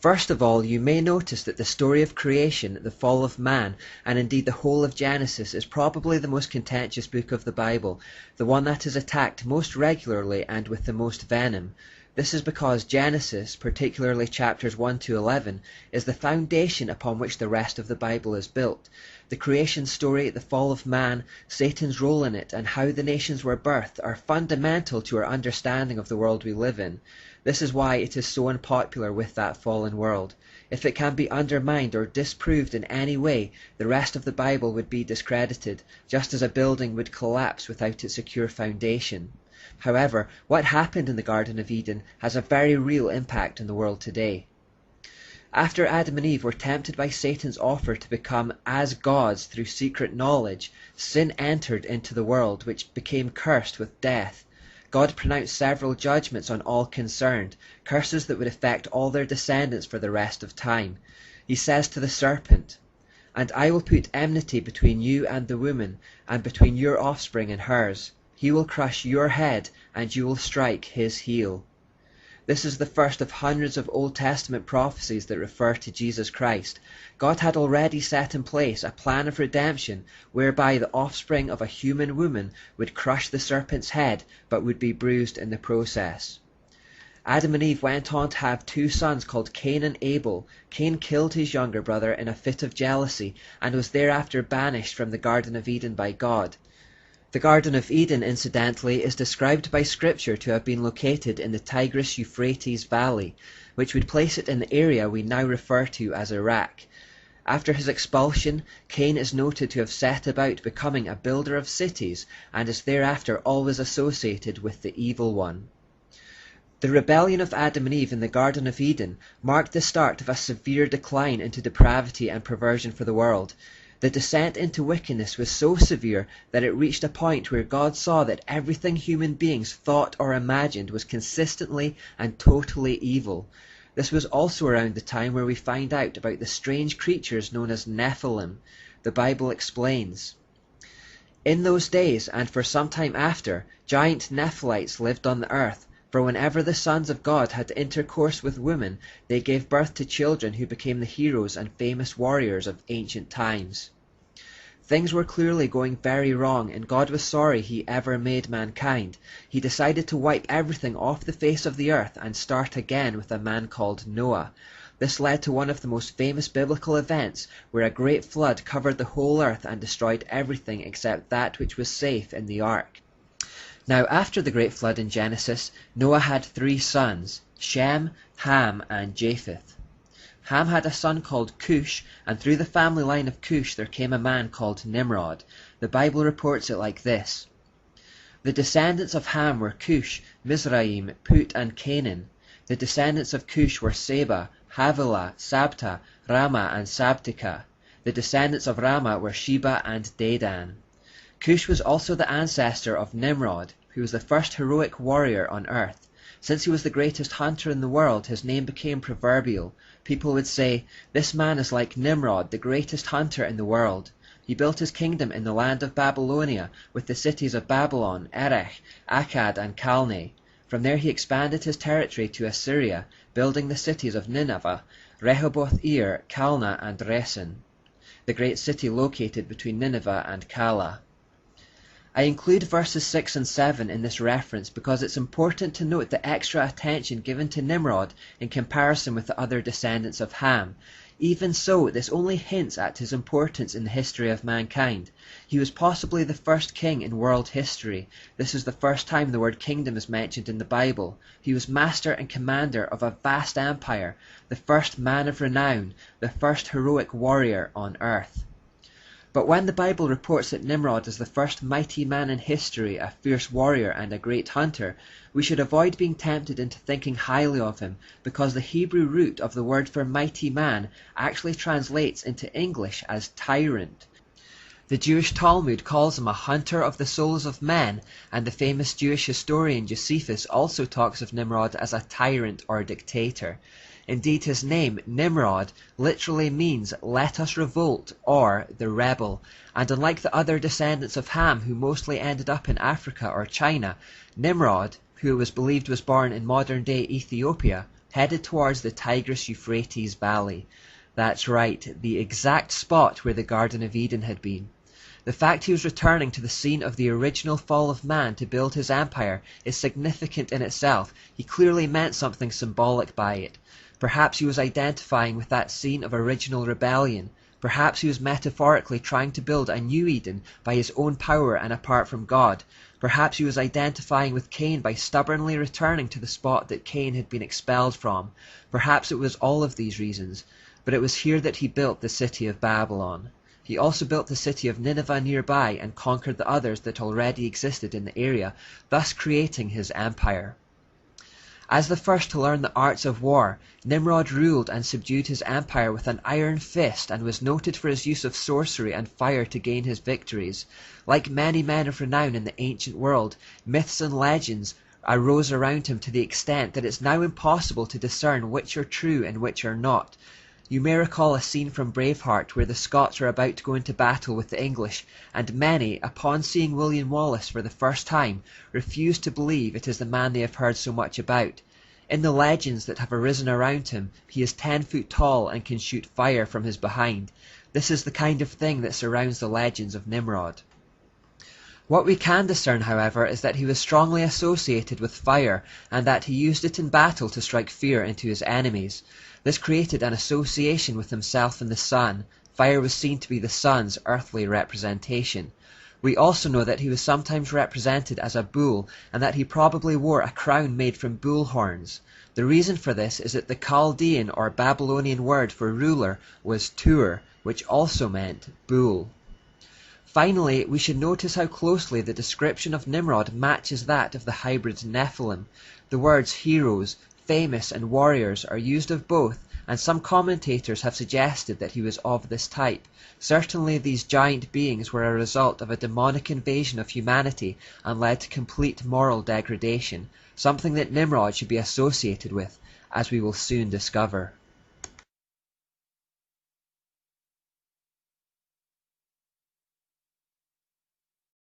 First of all, you may notice that the story of creation, the fall of man, and indeed the whole of Genesis is probably the most contentious book of the Bible, the one that is attacked most regularly and with the most venom. This is because Genesis, particularly chapters 1 to 11, is the foundation upon which the rest of the Bible is built. The creation story, the fall of man, Satan's role in it, and how the nations were birthed are fundamental to our understanding of the world we live in. This is why it is so unpopular with that fallen world. If it can be undermined or disproved in any way, the rest of the Bible would be discredited, just as a building would collapse without its secure foundation. However, what happened in the Garden of Eden has a very real impact on the world today. After Adam and Eve were tempted by Satan's offer to become as gods through secret knowledge, sin entered into the world, which became cursed with death. God pronounced several judgments on all concerned, curses that would affect all their descendants for the rest of time. He says to the serpent, "And I will put enmity between you and the woman, and between your offspring and hers. He will crush your head, and you will strike his heel." This is the first of hundreds of Old Testament prophecies that refer to Jesus Christ. God had already set in place a plan of redemption whereby the offspring of a human woman would crush the serpent's head but would be bruised in the process. Adam and Eve went on to have two sons called Cain and Abel. Cain killed his younger brother in a fit of jealousy and was thereafter banished from the Garden of Eden by God. The Garden of Eden, incidentally, is described by Scripture to have been located in the Tigris-Euphrates Valley, which would place it in the area we now refer to as Iraq. After his expulsion, Cain is noted to have set about becoming a builder of cities and is thereafter always associated with the evil one. The rebellion of Adam and Eve in the Garden of Eden marked the start of a severe decline into depravity and perversion for the world. The descent into wickedness was so severe that it reached a point where God saw that everything human beings thought or imagined was consistently and totally evil. This was also around the time where we find out about the strange creatures known as Nephilim. The Bible explains, "In those days, and for some time after, giant Nephilites lived on the earth. For whenever the sons of God had intercourse with women, they gave birth to children who became the heroes and famous warriors of ancient times." Things were clearly going very wrong, and God was sorry he ever made mankind. He decided to wipe everything off the face of the earth and start again with a man called Noah. This led to one of the most famous biblical events, where a great flood covered the whole earth and destroyed everything except that which was safe in the ark. Now, after the great flood in Genesis, Noah had 3 sons, Shem, Ham, and Japheth. Ham had a son called Cush, and through the family line of Cush there came a man called Nimrod. The Bible reports it like this: "The descendants of Ham were Cush, Mizraim, Put, and Canaan. The descendants of Cush were Seba, Havilah, Sabta, Rama, and Sabtika. The descendants of Rama were Sheba and Dedan." Cush was also the ancestor of Nimrod, who was the first heroic warrior on earth. Since he was the greatest hunter in the world, his name became proverbial. People would say, "This man is like Nimrod, the greatest hunter in the world." He built his kingdom in the land of Babylonia, with the cities of Babylon, Erech, Akkad, and Calneh. From there he expanded his territory to Assyria, building the cities of Nineveh, Rehoboth-ir, Calneh, and Resen, the great city located between Nineveh and Calah. I include verses 6 and 7 in this reference because it's important to note the extra attention given to Nimrod in comparison with the other descendants of Ham. Even so, this only hints at his importance in the history of mankind. He was possibly the first king in world history. This is the first time the word kingdom is mentioned in the Bible. He was master and commander of a vast empire, the first man of renown, the first heroic warrior on earth. But when the Bible reports that Nimrod is the first mighty man in history, a fierce warrior and a great hunter, we should avoid being tempted into thinking highly of him, because the Hebrew root of the word for mighty man actually translates into English as tyrant. The Jewish Talmud calls him a hunter of the souls of men, and the famous Jewish historian Josephus also talks of Nimrod as a tyrant or dictator. Indeed, his name, Nimrod, literally means "let us revolt" or "the rebel," and unlike the other descendants of Ham who mostly ended up in Africa or China, Nimrod, who it was believed was born in modern-day Ethiopia, headed towards the Tigris-Euphrates valley. That's right, the exact spot where the Garden of Eden had been. The fact he was returning to the scene of the original fall of man to build his empire is significant in itself. He clearly meant something symbolic by it. Perhaps he was identifying with that scene of original rebellion. Perhaps he was metaphorically trying to build a new Eden by his own power and apart from God. Perhaps he was identifying with Cain by stubbornly returning to the spot that Cain had been expelled from. Perhaps it was all of these reasons. But it was here that he built the city of Babylon. He also built the city of Nineveh nearby and conquered the others that already existed in the area, thus creating his empire. As the first to learn the arts of war, Nimrod ruled and subdued his empire with an iron fist and was noted for his use of sorcery and fire to gain his victories. Like many men of renown in the ancient world, myths and legends arose around him to the extent that it's now impossible to discern which are true and which are not. You may recall a scene from Braveheart where the Scots are about to go into battle with the English, and many, upon seeing William Wallace for the first time, refuse to believe it is the man they have heard so much about. In the legends that have arisen around him, he is 10 feet tall and can shoot fire from his behind. This is the kind of thing that surrounds the legends of Nimrod. What we can discern, however, is that he was strongly associated with fire, and that he used it in battle to strike fear into his enemies. This created an association with himself and the sun. Fire was seen to be the sun's earthly representation. We also know that he was sometimes represented as a bull, and that he probably wore a crown made from bull horns. The reason for this is that the Chaldean or Babylonian word for ruler was Tur, which also meant bull. Finally, we should notice how closely the description of Nimrod matches that of the hybrid Nephilim. The words heroes, famous and warriors are used of both, and some commentators have suggested that he was of this type. Certainly these giant beings were a result of a demonic invasion of humanity and led to complete moral degradation, something that Nimrod should be associated with, as we will soon discover.